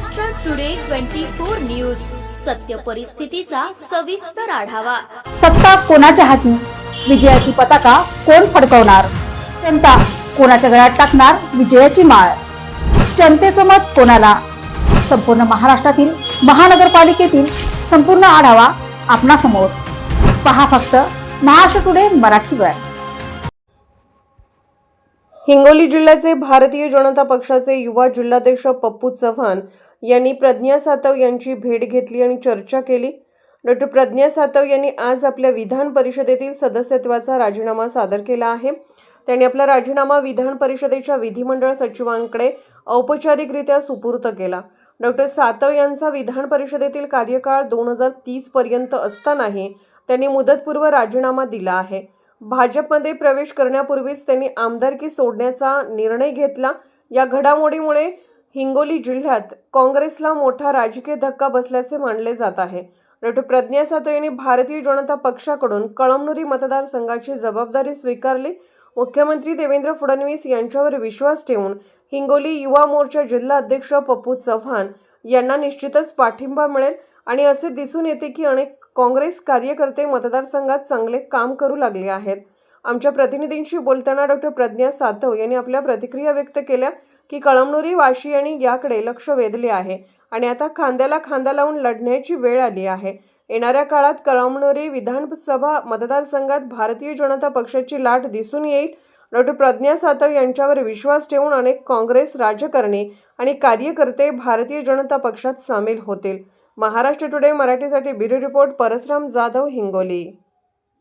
Maharashtra today 24 news, सत्य परिस्थितीचा सविस्तर आढावा। सत्ता कोणाच्या हाती, विजयाची पताका कोण फडकवणार, जनता कोणाच्या गळ्यात टाकणार विजयाची माळ, जनतेचं मत कोणाला। संपूर्ण महाराष्ट्रातील महानगरपालिकेतील संपूर्ण आढावा आपणासमोर पहा फक्त महाराष्ट्र टुडे मराठीवर। हिंगोली जिल्ह्याचे भारतीय जनता पक्षाचे युवा जिल्हाध्यक्ष पप्पू चव्हाण यांनी प्रज्ञा सातव यांची भेट घेतली आणि चर्चा केली। डॉक्टर प्रज्ञा सातव यांनी आज आपल्या विधान परिषदेतील सदस्यत्वाचा राजीनामा सादर केला आहे। त्यांनी आपला राजीनामा विधान परिषदेच्या विधिमंडळ सचिवांकडे औपचारिकरित्या सुपूर्द केला। डॉक्टर सातव यांचा विधान परिषदेतील कार्यकाळ 2030 पर्यंत असतानाही त्यांनी मुदतपूर्व राजीनामा दिला आहे। भाजपमध्ये प्रवेश करण्यापूर्वीच त्यांनी आमदारकी सोडण्याचा निर्णय घेतला। या घडामोडीमुळे हिंगोली जिल्ह्यात काँग्रेसला मोठा राजकीय धक्का बसल्याचे मानले जात आहे। डॉक्टर प्रज्ञा सातव यांनी भारतीय जनता पक्षाकडून कळमनुरी मतदारसंघाची जबाबदारी स्वीकारली। मुख्यमंत्री देवेंद्र फडणवीस यांच्यावर विश्वास ठेवून हिंगोली युवा मोर्चा जिल्हा अध्यक्ष पप्पू चव्हाण यांना निश्चितच पाठिंबा मिळेल आणि असे दिसून येते की अनेक काँग्रेस कार्यकर्ते मतदारसंघात चांगले काम करू लागले आहेत। आमच्या प्रतिनिधींशी बोलताना डॉक्टर प्रज्ञा सातव यांनी आपल्या प्रतिक्रिया व्यक्त केल्या की कळमनुरी वासियांनी याकडे लक्ष वेधले आहे आणि आता खांद्याला खांदा लावून लढण्याची वेळ आली आहे। येणाऱ्या काळात कळमनुरी विधानसभा मतदारसंघात भारतीय जनता पक्षाची लाट दिसून येईल। डॉक्टर प्रज्ञा सातव यांच्यावर विश्वास ठेवून अनेक काँग्रेस राजकारणी आणि कार्यकर्ते भारतीय जनता पक्षात सामील होतील। महाराष्ट्र टुडे मराठीसाठी ब्युरो रिपोर्ट परसराम जाधव, हिंगोली।